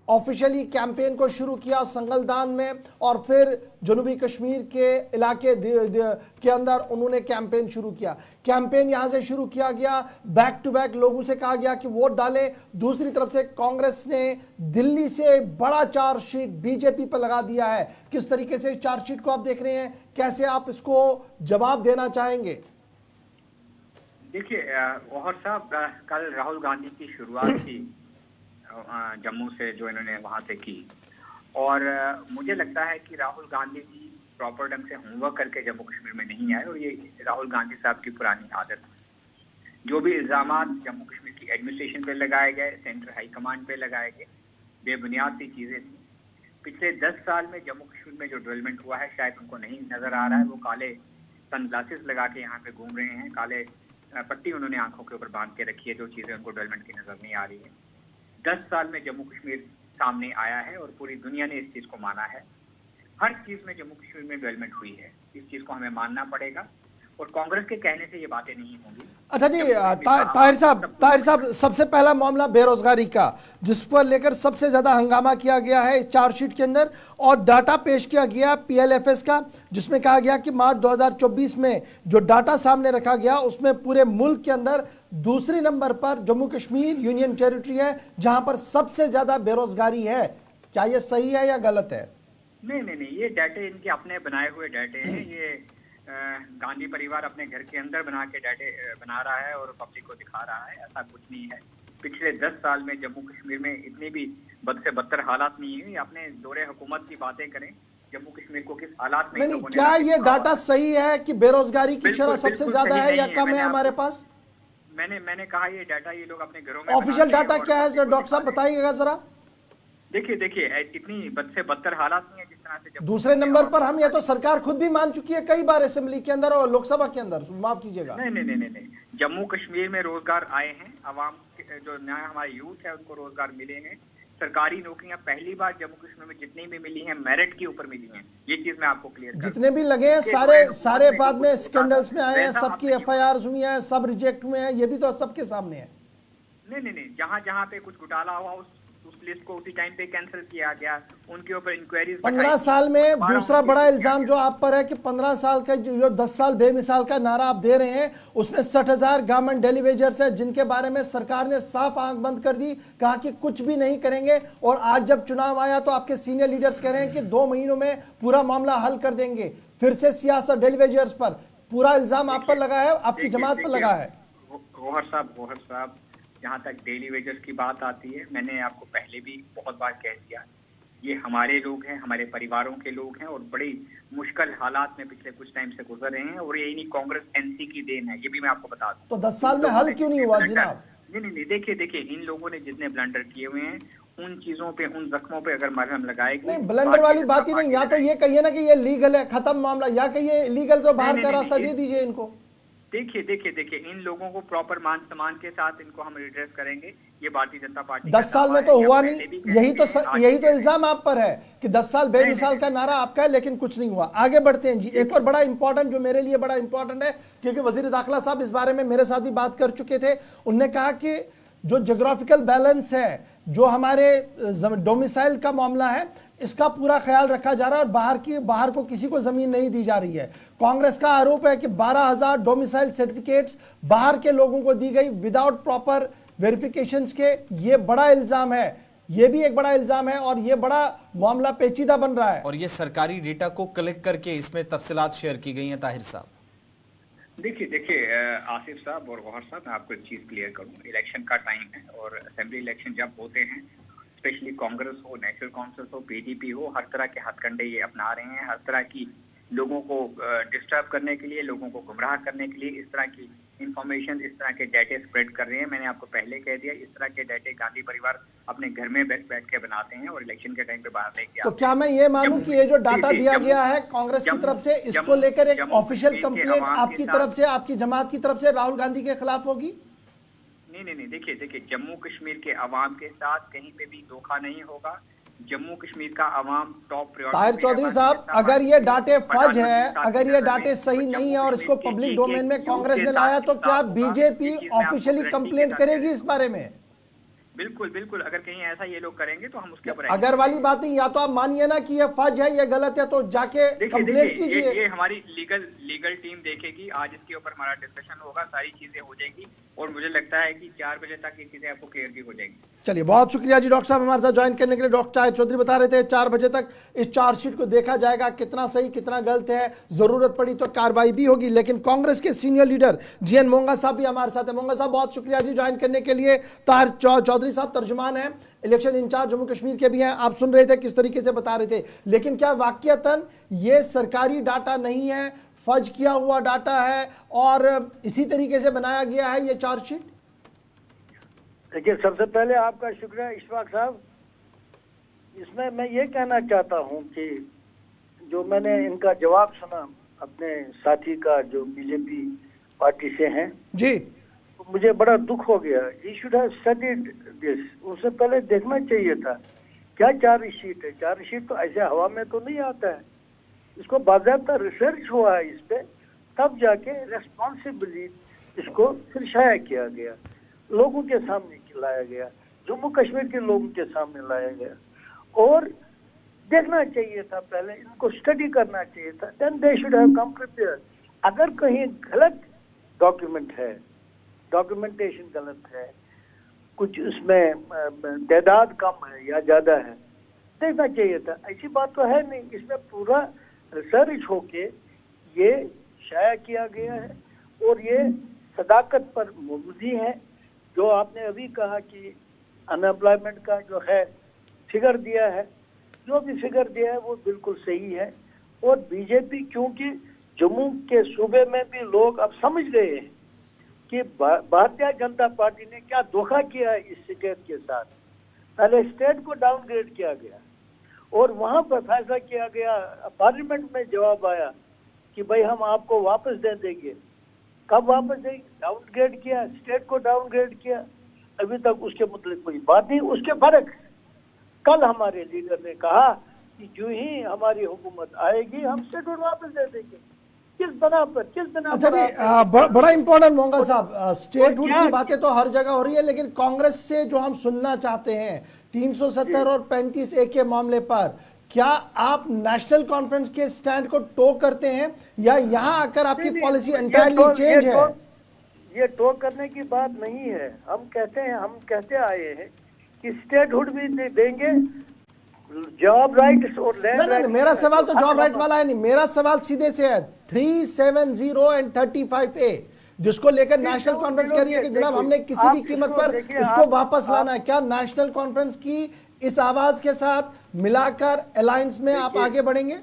ऑफिशियली कैंपेन को शुरू किया संगलदान में और फिर जनूबी कश्मीर के इलाके के अंदर उन्होंने कैंपेन शुरू किया। कैंपेन यहां से शुरू किया गया, बैक टू बैक लोगों से कहा गया कि वोट डालें। दूसरी तरफ से कांग्रेस ने दिल्ली से बड़ा चार्जशीट बीजेपी पर लगा दिया है। किस तरीके से चार्जशीट को आप देख रहे हैं, कैसे आप इसको जवाब देना चाहेंगे? देखिए गौहर साहब, कल राहुल गांधी की शुरुआत थी जम्मू से, जो इन्होंने वहां से की, और मुझे लगता है कि राहुल गांधी जी प्रॉपर ढंग से होमवर्क करके जम्मू कश्मीर में नहीं आए, और ये राहुल गांधी साहब की पुरानी आदत है। जो भी इल्जामात जम्मू कश्मीर की एडमिनिस्ट्रेशन पे लगाए गए, सेंट्रल हाई कमांड पे लगाए गए, बेबुनियाद सी चीजें थी। पिछले 10 साल में जम्मू कश्मीर में जो डेवलपमेंट हुआ है शायद उनको नहीं नजर आ रहा है। वो काले सनग्लासेस लगा के यहाँ पे घूम रहे हैं, काले पट्टी उन्होंने आंखों के ऊपर बांध के रखी है, जो चीजें उनको डेवलपमेंट की नजर नहीं आ रही है। 10 साल में जम्मू कश्मीर सामने आया है और पूरी दुनिया ने इस चीज को माना है। हर चीज में जम्मू कश्मीर में डेवलपमेंट हुई है, इस चीज को हमें मानना पड़ेगा, और कांग्रेस के कहने से ये बातें नहीं होंगी। अच्छा जी, ताहिर साहब, सबसे पहला मामला बेरोजगारी का, जिस पर लेकर सबसे ज्यादा हंगामा किया गया है चार्जशीट के अंदर, और डाटा पेश किया गया पीएलएफएस का, जिसमें कहा गया कि मार्च 2024 में जो डाटा सामने रखा गया उसमें पूरे मुल्क के अंदर दूसरे नंबर पर जम्मू कश्मीर यूनियन टेरिटरी है, जहां पर सबसे ज्यादा बेरोजगारी है। क्या ये सही है या गलत है? नहीं, ये डाटे इनके अपने बनाए हुए डाटे हैं। ये गांधी परिवार अपने घर के अंदर बना के डाटे बना रहा है और पब्लिक को दिखा रहा है, ऐसा कुछ नहीं है। पिछले 10 साल में जम्मू कश्मीर में इतनी भी बद से बदतर हालात नहीं हुई। अपने दौरे हुकूमत की बातें करें, जम्मू कश्मीर को किस हालात में नहीं, क्या ये डाटा सही है कि बेरोजगारी की शरह सबसे ज्यादा है या कम है हमारे पास? मैंने कहा ये डाटा ये लोग अपने घरों में ऑफिशियल डाटा क्या है डॉक्टर साहब, बताइएगा जरा। देखिए इतनी बद से बदतर हालात नहीं है जिस तरह से। दूसरे नंबर पर हम, या तो सरकार खुद भी मान चुकी है कई बार असेंबली के अंदर और लोकसभा के अंदर, माफ कीजिएगा। नहीं, जम्मू कश्मीर में रोजगार आए हैं, अवाम जो नया हमारे यूथ है उनको रोजगार मिले हैं। सरकारी नौकरियां पहली बार जम्मू कश्मीर में जितनी भी मिली हैं मेरिट के ऊपर मिली हैं, ये चीज मैं आपको क्लियर कर। जितने भी लगे हैं सारे बाद में स्कैंडल्स में आए हैं, सबकी एफआईआर हुई हैं, सब रिजेक्ट हुए हैं, ये भी तो सबके सामने है। नहीं, जहां पे कुछ घोटाला हुआ उस लिस्ट को उसी टाइम पे कैंसिल किया गया, उनके ऊपर इंक्वायरीज। 15 साल में दूसरा बड़ा इल्जाम जो आप पर है कि 15 साल का जो 10 साल बेमिसाल का नारा आप दे रहे हैं, उसमें 60,000 गवर्नमेंट डेलीवेजर्स है जिनके बारे में सरकार ने साफ आंख बंद कर दी, कहा कि कुछ भी नहीं करेंगे। और आज जब चुनाव आया तो आपके सीनियर लीडर्स कह रहे हैं कि 2 महीनों में पूरा मामला हल कर देंगे। फिर से सियासत डेलीवेजर्स पर पूरा इल्जाम आप पर लगा है, आपकी जमात पर लगा है। गौहर साहब, जहाँ तक डेली वेजर्स की बात आती है, मैंने आपको पहले भी बहुत बार कह दिया, ये हमारे लोग हैं, हमारे परिवारों के लोग हैं, और बड़ी मुश्किल हालात में पिछले कुछ टाइम से गुजर रहे हैं, और ये नहीं कांग्रेस एनसी की देन है, ये भी मैं आपको बता दूं। तो 10 साल में हल क्यों नहीं हुआ जनाब? नहीं, देखिए इन लोगों ने जितने ब्लंडर किए हुए हैं, उन चीजों पे, उन जख्मों पे अगर मरहम लगाएगी। नहीं, ब्लंडर वाली बात ही नहीं, या तो ये कहिए ना कि ये लीगल है, खत्म मामला, या कहिए लीगल तो बाहर का रास्ता दे दीजिए इनको। देखिए इन लोगों को प्रॉपर मान सम्मान के साथ इनको हम रिड्रेस करेंगे। ये भारतीय जनता पार्टी 10 साल में तो हुआ नहीं, यही तो इल्जाम आप पर है कि 10 साल बेमिसाल का नारा आपका है, लेकिन कुछ नहीं हुआ। आगे बढ़ते हैं जी। एक और बड़ा इंपॉर्टेंट, जो मेरे लिए बड़ा इंपॉर्टेंट है, क्योंकि वजीर दाखिला साहब इस बारे में मेरे साथ भी बात कर चुके थे। उन्होंने कहा कि जो ज्योग्राफिकल बैलेंस है, जो हमारे डोमिसाइल का मामला है, इसका पूरा ख्याल रखा जा रहा है और बाहर को किसी को जमीन नहीं दी जा रही है। कांग्रेस का आरोप है कि 12,000 डोमिसाइल सर्टिफिकेट्स बाहर के लोगों को दी गई विदाउट प्रॉपर वेरिफिकेशंस के। ये बड़ा इल्जाम है, ये भी एक बड़ा इल्जाम है, और ये बड़ा मामला पेचीदा बन रहा है। और ये सरकारी डेटा को कलेक्ट करके इसमें तफसीलात शेयर की गई हैं। ताहिर साहब, देखिए आसिफ साहब और गौहर साहब, मैं आपको एक चीज क्लियर करूं। इलेक्शन का टाइम है, और असेंबली इलेक्शन जब होते हैं, स्पेशली कांग्रेस हो, नेशनल काउंसिल हो, पीडीपी हो, हर तरह के हथकंडे ये अपना रहे हैं। हर तरह की लोगों को डिस्टर्ब करने के लिए, लोगों को गुमराह करने के लिए इस तरह की इंफॉर्मेशन, इस तरह के डाटे स्प्रेड कर रहे हैं। मैंने आपको पहले कह दिया, इस तरह के डाटे गांधी परिवार अपने घर में बैठ के बनाते हैं और इलेक्शन के टाइम पे बाहर लेके आते हैं। तो क्या मैं ये मानूं कि ये जो डाटा दिया गया है कांग्रेस की तरफ से, इसको लेकर एक ऑफिशियल कंप्लेंट आपकी तरफ से, आपकी जमात की तरफ से राहुल गांधी के खिलाफ होगी? नहीं, देखिए जम्मू कश्मीर के अवाम के साथ कहीं पे भी धोखा नहीं होगा। जम्मू कश्मीर का अवाम टॉप प्रायोरिटी। ताहिर चौधरी साहब, अगर ये डाटे फर्ज है, अगर ये डाटे सही नहीं है और इसको पब्लिक डोमेन में कांग्रेस ने लाया, तो क्या बीजेपी ऑफिशियली कंप्लेंट करेगी इस बारे में? बिल्कुल बिल्कुल, अगर कहीं ऐसा ये लोग करेंगे तो हम उसके ऊपर अगर वाली बात नहीं, या तो आप मानिए ना कि ये फर्ज है, ये गलत है, तो जाके कंप्लेंट कीजिए। ये हमारी लीगल टीम देखेगी, आज इसके ऊपर हमारा डिस्कशन होगा, सारी चीजें हो जाएंगी और मुझे लगता है कि 4 बजे तक ये चीजें आपको क्लियर भी हो जाएंगी। चलिए, बहुत शुक्रिया जी डॉक्टर साहब हमारे साथ ज्वाइन करने के लिए। डॉक्टर शाहिद चौधरी बता रहे थे 4 बजे तक इस चार्जशीट को देखा जाएगा, कितना सही कितना गलत है, जरूरत पड़ी तो कार्रवाई भी होगी। लेकिन कांग्रेस के सीनियर लीडर जीएन मोंगा साहब भी हमारे साथ है। मोंगा साहब बहुत शुक्रिया जी ज्वाइन करने के लिए। ताहिर चौधरी साहब तर्जुमान है, इलेक्शन इंचार्ज जम्मू कश्मीर के भी हैं। आप सुन रहे थे किस तरीके से बता रहे थे, लेकिन क्या वाकईतन ये सरकारी डाटा नहीं है, फर्ज किया हुआ डाटा है और इसी तरीके से बनाया गया है ये चार्जशीट? देखिए, सबसे पहले आपका शुक्रिया इशफाक साहब। इसमें मैं ये कहना चाहता हूं कि जो मैंने इनका जवाब सुना अपने साथी का जो बीजेपी पार्टी से हैं जी, तो मुझे बड़ा दुख हो गया। He should have studied this, उससे पहले देखना चाहिए था क्या चार्जशीट है। चार्जशीट तो ऐसे हवा में तो नहीं आता है, इसको बाकायदा रिसर्च हुआ है इस पे, तब जाके रेस्पॉन्सिबली इसको फिर शाया किया गया, लोगों के सामने लाया गया, जम्मू कश्मीर के लोगों के सामने लाया गया। और देखना चाहिए था पहले, इनको स्टडी करना चाहिए था, then they should have come prepared. अगर कहीं गलत डॉक्यूमेंट है, डॉक्यूमेंटेशन गलत है, कुछ उसमें तादाद कम है या ज्यादा है, देखना चाहिए था। ऐसी बात तो है नहीं, इसमें पूरा रिसर्च होके ये शाया किया गया है और ये सदाकत पर मुबनी है। जो आपने अभी कहा कि अनएम्प्लॉयमेंट का जो है फिगर दिया है, जो भी फिगर दिया है वो बिल्कुल सही है। और बीजेपी, क्योंकि जम्मू के सूबे में भी लोग अब समझ गए हैं कि भारतीय जनता पार्टी ने क्या धोखा किया है इस स्टेट के साथ। पहले स्टेट को डाउनग्रेड किया गया और वहां पर फैसला किया गया, पार्लियामेंट में जवाब आया कि भाई हम आपको वापस दे देंगे। कब वापस देंगे? डाउनग्रेड किया, स्टेट को डाउनग्रेड किया। अभी तक उसके मतलब कोई बात नहीं। उसके बरक्स कल हमारे लीडर ने कहा कि जो ही हमारी हुकूमत आएगी हम स्टेट वापस दे देंगे। किस बना पर? अच्छा जी, बड़ा इंपॉर्टेंट मोंगा साहब, स्टेटहुड की बातें तो हर जगह हो रही है, लेकिन कांग्रेस से जो हम सुनना चाहते हैं 370 और 35A के मामले पर, क्या आप नेशनल कॉन्फ्रेंस के स्टैंड को टो करते हैं या यहां आकर आपकी पॉलिसी एंटायरली चेंज है? ये टो करने की बात नहीं है। हम कहते आए हैं कि स्टेटहुड भी देंगे, जॉब राइट्स और लैंड राइट्स। मेरा सवाल तो जॉब राइट वाला है नहीं, मेरा सवाल सीधे से है 370 एंड 35A, जिसको लेकर नेशनल कॉन्फ्रेंस कह रही है कि जनाब हमने किसी भी कीमत पर उसको वापस लाना है। क्या नेशनल कॉन्फ्रेंस की इस आवाज के साथ मिलाकर अलायंस में आप आगे बढ़ेंगे?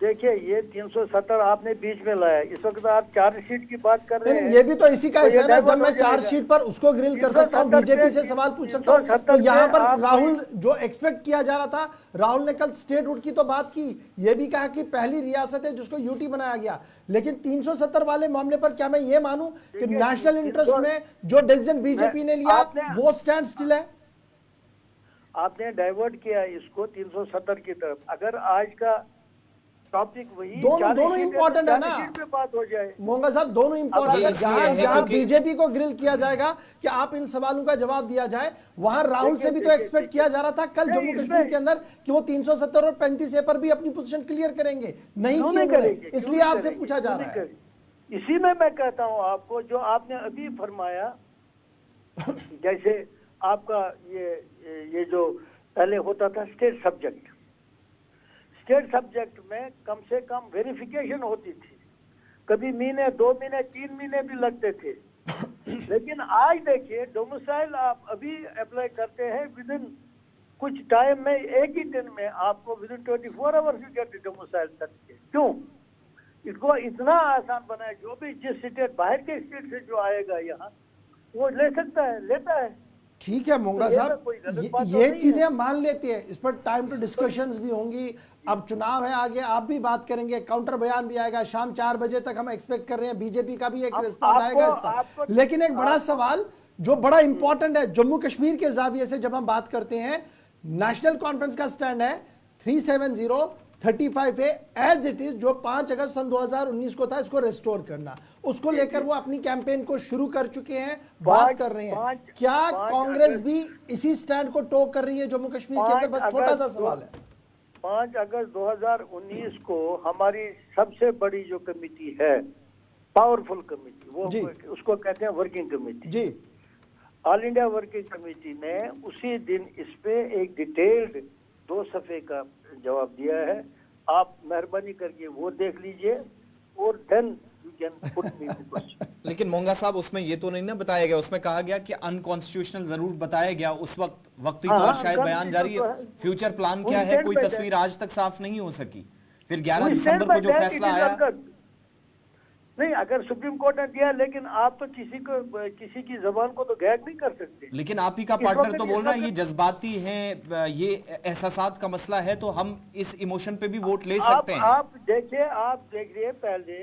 देखिए, ये 370 आपने बीच में लाया, इस वक्त आप चार्जशीट की बात कर रहे हैं। ये भी तो इसी का हिस्सा है। जब मैं चार्जशीट पर उसको ग्रिल कर सकता हूँ, बीजेपी से सवाल पूछ सकता हूँ, तो यहाँ पर राहुल जो एक्सपेक्ट किया जा रहा था, राहुल ने कल स्टेटहुड की तो बात की, ये भी कहा कि पहली रियासत है जिसको यूटी बनाया गया, लेकिन 370 वाले मामले पर क्या मैं ये मानूं कि नेशनल इंटरेस्ट में जो डिसीजन बीजेपी ने लिया वो स्टैंड स्टिल है? आपने डाइवर्ट किया इसको 370 की तरफ। अगर आज का टॉपिक वही दोनों इंपॉर्टेंट है ना, पे बात हो जाए। मोंगा साहब, दोनों इंपॉर्टेंट है। जहां बीजेपी को ग्रिल किया जाएगा कि आप इन सवालों का जवाब दिया जाए, वहां राहुल से भी तो एक्सपेक्ट किया जा रहा था कल जम्मू कश्मीर के अंदर कि वो 370 और 35A पर भी अपनी पोजीशन क्लियर करेंगे, नहीं किए, इसलिए आपसे पूछा जा रहा है। इसी में मैं कहता हूं आपको, जो आपने अभी फरमाया, जैसे आपका ये जो पहले होता था स्टेट सब्जेक्ट में कम से कम वेरिफिकेशन होती थी, कभी महीने 2 महीने 3 महीने भी लगते थे। लेकिन आज देखिए, डोमिसाइल आप अभी अप्लाई करते हैं, विद इन कुछ टाइम में, एक ही दिन में आपको with in 24 hours you get domicile certificate. क्यों? इसको इतना आसान बनाया, जो भी जिस स्टेट, बाहर के स्टेट से जो आएगा यहाँ, वो ले सकता है, लेता है। ठीक है मोंगा साहब, ये चीजें हम मान लेते हैं, इस पर टाइम टू डिस्कशंस भी होंगी। अब चुनाव है आगे, आप भी बात करेंगे, काउंटर बयान भी आएगा, शाम 4 बजे तक हम एक्सपेक्ट कर रहे हैं बीजेपी का भी एक रिस्पॉन्स आएगा इस पर। लेकिन एक बड़ा सवाल जो बड़ा इंपॉर्टेंट है, जम्मू कश्मीर के जाविये से जब हम बात करते हैं, नेशनल कॉन्फ्रेंस का स्टैंड है 370, 35A एज इट इज, जो 5 अगस्त सन 2019 को था, इसको रेस्टोर करना, उसको लेकर वो अपनी कैंपेन को शुरू कर चुके हैं, बात कर रहे हैं। क्या कांग्रेस भी इसी स्टैंड को टोक कर रही है जम्मू कश्मीर के अंदर? बस छोटा सा सवाल है। 5 अगस्त 2019 को हमारी सबसे बड़ी जो कमेटी है, पावरफुल कमेटी, वो उसको कहते हैं वर्किंग कमेटी जी, ऑल इंडिया वर्किंग कमेटी ने उसी दिन इस पे एक डिटेल्ड 2 सफ़े का जवाब दिया है। आप मेहरबानी करके वो देख लीजिए और then you can put me question. लेकिन मोंगा साहब, उसमें ये तो नहीं ना बताया गया, उसमें कहा गया कि अनकॉन्स्टिट्यूशनल जरूर बताया गया उस वक्ती तौर शायद बयान जारी है, फ्यूचर प्लान क्या है कोई तस्वीर आज तक साफ नहीं हो सकी। फिर 11 दिसंबर को जो फैसला आया, नहीं, अगर सुप्रीम कोर्ट ने दिया, लेकिन आप तो किसी की जबान को तो गैग नहीं कर सकते। लेकिन आप ही का पार्टनर तो बोल रहा है ये जज्बाती है, ये एहसासात का मसला है, तो हम इस इमोशन पे भी वोट ले सकते हैं। आप देखिए पहले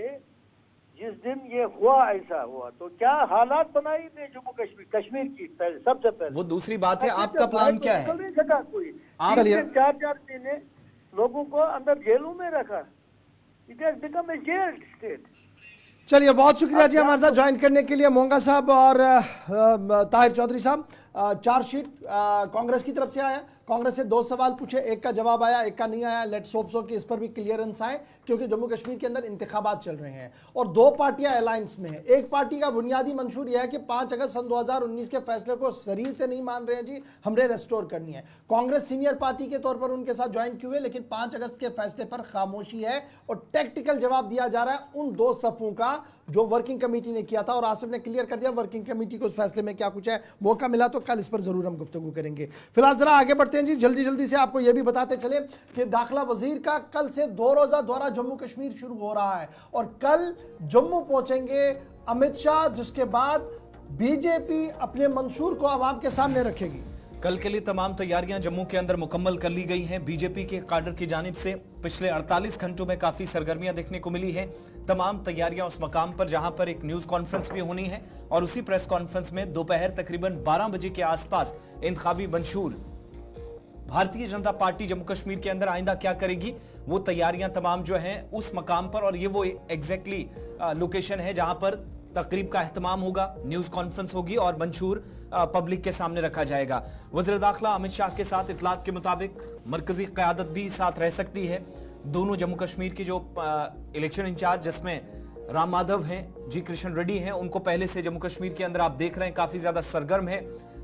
जिस दिन ये हुआ, ऐसा हुआ तो क्या हालात बनाई थे जम्मू कश्मीर की सबसे पहले। वो दूसरी बात है, आपका प्लान क्या है? नहीं सका कोई, 4 महीने लोगों को अंदर जेलों में रखा। It has become a jail state. चलिए, बहुत शुक्रिया जी हमारे साथ ज्वाइन करने के लिए, मोंगा साहब और ताहिर चौधरी साहब। चार्जशीट कांग्रेस की तरफ से आया, कांग्रेस से 2 सवाल पूछे, एक का जवाब आया, एक का नहीं आया। लेट्स होप सो कि इस पर भी क्लियरेंस आए, क्योंकि जम्मू कश्मीर के अंदर इंतखाबात चल रहे हैं और 2 पार्टियां अलायंस में हैं। एक पार्टी का बुनियादी मंशूर यह है कि 5 अगस्त सन 2019 के फैसले को शरीर से नहीं मान रहे हैं जी, हमने रेस्टोर करनी है। कांग्रेस सीनियर पार्टी के तौर पर उनके साथ ज्वाइन किए हुए, लेकिन 5 अगस्त के फैसले पर खामोशी है और टैक्टिकल जवाब दिया जा रहा है उन 2 सफ़ों का जो वर्किंग कमेटी ने किया था। और आसिफ ने क्लियर कर दिया वर्किंग कमेटी को उस फैसले में क्या कुछ है। मौका मिला तो कल इस पर जरूर हम गुफ्तगू करेंगे। फिलहाल जरा आगे बढ़ते हैं जी, जल्दी से आपको यह भी बताते चले कि दाखिला वजीर का कल से 2 रोजा दौरा जम्मू कश्मीर शुरू हो रहा है और कल जम्मू पहुंचेंगे अमित शाह, जिसके बाद बीजेपी अपने मंशूर को आवाम के सामने रखेगी। कल के लिए तमाम तैयारियां जम्मू के अंदर मुकम्मल कर ली गई हैं। बीजेपी के काडर की जानिब से पिछले 48 घंटों में काफी सरगर्मियां देखने को मिली है। तमाम तैयारियां उस मकाम पर जहां पर एक न्यूज कॉन्फ्रेंस भी होनी है और उसी प्रेस कॉन्फ्रेंस में दोपहर तकरीबन 12 बजे के आसपास इंतखाबी मंशूर भारतीय जनता पार्टी जम्मू कश्मीर के अंदर आइंदा क्या करेगी, वो तैयारियां तमाम जो हैं उस मकाम पर, और ये वो एग्जैक्टली लोकेशन है जहां पर तकरीब का एहतमाम होगा, न्यूज कॉन्फ्रेंस होगी और मंशूर पब्लिक के सामने रखा जाएगा। वज़ीर दाखिला अमित शाह के साथ इतलाक के मुताबिक मरकजी क़यादत भी साथ रह सकती है। दोनों जम्मू कश्मीर के जो इलेक्शन इंचार्ज, जिसमें राम माधव हैं, जी कृष्ण रेड्डी हैं, उनको पहले से जम्मू कश्मीर के अंदर आप देख रहे हैं काफी ज्यादा सरगर्म है।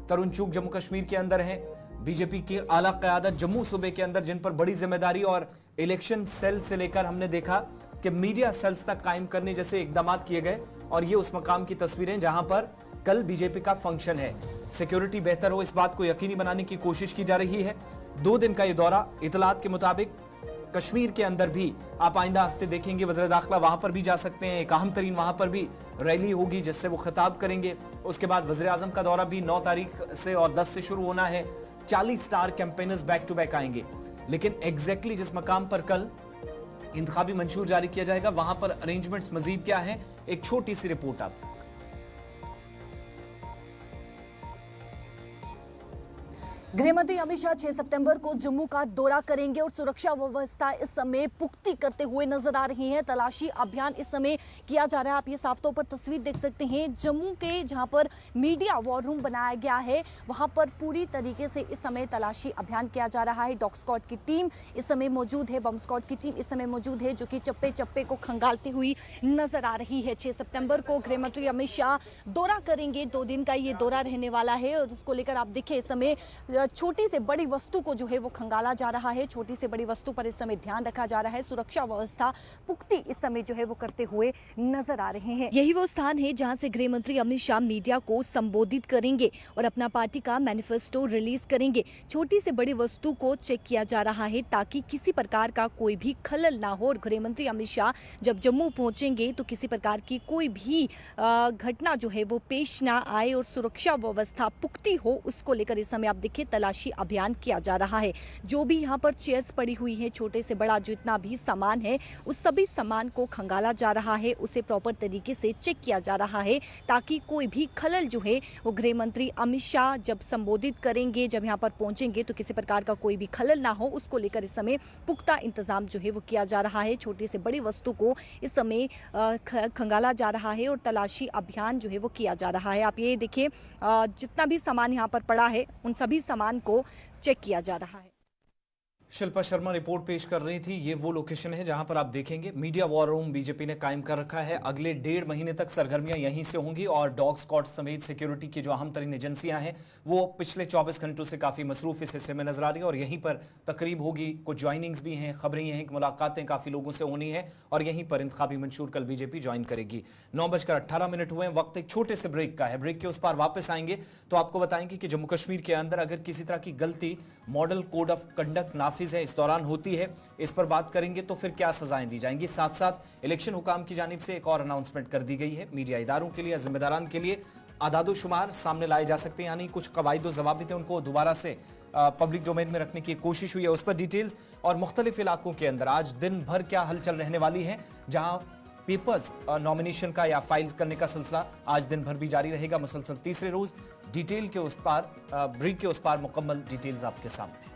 तरुण चुग जम्मू कश्मीर के अंदर है। बीजेपी की आला क़यादत जम्मू सूबे के अंदर, जिन पर बड़ी जिम्मेदारी और इलेक्शन सेल से लेकर हमने देखा कि मीडिया सेल्स तक कायम करने जैसे इकदाम किए गए, और ये उस मकाम की तस्वीरें जहां पर कल बीजेपी का फंक्शन है। सिक्योरिटी बेहतर हो, इस बात को यकीनी बनाने की कोशिश की जा रही है। 2 दिन का ये दौरा, इतलात के मुताबिक कश्मीर के अंदर भी आप आइंदा हफ्ते देखेंगे वज़ीर दाखिला वहां पर भी जा सकते हैं। एक अहम तरीन वहां पर भी रैली होगी जिससे वो खिताब करेंगे। उसके बाद वज़ीर आज़म का दौरा भी 9 तारीख से और 10 से शुरू होना है। 40 star campaigners back to back आएंगे। लेकिन एग्जैक्टली जिस मकाम पर कल इंतखाबी मंशूर जारी किया जाएगा, वहां पर अरेंजमेंट्स मजीद क्या है, एक छोटी सी रिपोर्ट आप। गृहमंत्री अमित शाह 6 सितंबर को जम्मू का दौरा करेंगे और सुरक्षा व्यवस्था इस समय पुख्ती करते हुए नजर आ रही है। तलाशी अभियान इस समय किया जा रहा है। आप ये साफ तौर पर तस्वीर देख सकते हैं। जम्मू के जहां पर मीडिया वॉर रूम बनाया गया है, वहां पर पूरी तरीके से इस समय तलाशी अभियान किया जा रहा है। डॉग स्क्वाड की टीम इस समय मौजूद है, बम स्क्वाड की टीम इस समय मौजूद है, जो कि चप्पे चप्पे को खंगालती हुई नजर आ रही है। 6 सितंबर को गृहमंत्री अमित शाह दौरा करेंगे। 2 दिन का ये दौरा रहने वाला है और उसको लेकर आप देखिए इस समय छोटी से बड़ी वस्तु को जो है वो खंगाला जा रहा है। छोटी से बड़ी वस्तु पर इस समय ध्यान रखा जा रहा है। सुरक्षा व्यवस्था पुख्ती इस समय जो है वो करते हुए नजर आ रहे हैं। यही वो स्थान है जहां से गृह मंत्री अमित शाह मीडिया को संबोधित करेंगे और अपना पार्टी का मैनिफेस्टो रिलीज करेंगे। छोटी से बड़ी वस्तु को चेक किया जा रहा है ताकि किसी प्रकार का कोई भी खलल ना हो। और गृह मंत्री अमित शाह जब जम्मू पहुंचेंगे तो किसी प्रकार की कोई भी घटना जो है वो पेश ना आए और सुरक्षा व्यवस्था पुख्ती हो, उसको लेकर इस समय आप देखिए तलाशी अभियान किया जा रहा है। जो भी यहाँ पर चेयर्स पड़ी हुई है, छोटे से बड़ा जितना भी सामान है, उस सभी सामान को खंगाला जा रहा है, उसे प्रॉपर तरीके से चेक किया जा रहा है ताकि कोई भी खलल जो है वो गृह मंत्री अमित शाह जब संबोधित करेंगे, जब यहाँ पर पहुंचेंगे तो किसी प्रकार का कोई भी खलल ना हो, उसको लेकर इस समय पुख्ता इंतजाम जो है वो किया जा रहा है। छोटी से बड़ी वस्तु को इस समय खंगाला जा रहा है और तलाशी अभियान जो है वो किया जा रहा है। आप ये देखिए, जितना भी सामान यहाँ पर पड़ा है उन सभी सामान को चेक किया जा रहा है। शिल्पा शर्मा रिपोर्ट पेश कर रही थी। ये वो लोकेशन है जहां पर आप देखेंगे मीडिया वॉर रूम बीजेपी ने कायम कर रखा है। अगले 1.5 महीने तक सरगर्मियां यहीं से होंगी और डॉग स्क्वाड समेत सिक्योरिटी की जो अहम तरीन एजेंसियां हैं वो पिछले 24 घंटों से काफी मसरूफ इस हिस्से में नजर आ रही है और यहीं पर तकरीब होगी। कुछ ज्वाइनिंग्स भी हैं, खबरें ये हैं कि मुलाकातें काफी लोगों से होनी है और यहीं पर इंतखाबी मंशूर कल बीजेपी ज्वाइन करेगी। 9:18 हुए, वक्त एक छोटे से ब्रेक का है। ब्रेक के उस पार वापस आएंगे तो आपको बताएंगे कि जम्मू कश्मीर के अंदर अगर किसी तरह की गलती मॉडल कोड ऑफ कंडक्ट नाफिज है इस दौरान होती है, इस पर बात करेंगे तो फिर क्या सजाएं दी जाएंगी। साथ साथ इलेक्शन हुकाम की जानिब से एक और अनाउंसमेंट कर दी गई है। मीडिया इदारों के लिए, जिम्मेदारान के लिए आदादो शुमार सामने लाए जा सकते हैं, यानी कुछ कवायद जवाबित उनको दोबारा से पब्लिक डोमेन में रखने की कोशिश हुई है। उस पर डिटेल्स और मुख्तलिफ इलाकों के अंदर आज दिन भर क्या हलचल रहने वाली है, जहां पेपर्स नॉमिनेशन का या फाइल करने का सिलसिला आज दिन भर भी जारी रहेगा, मुसलसल तीसरे रोज। डिटेल के उस पार, ब्रेक के उस पार मुकम्मल डिटेल्स आपके सामने।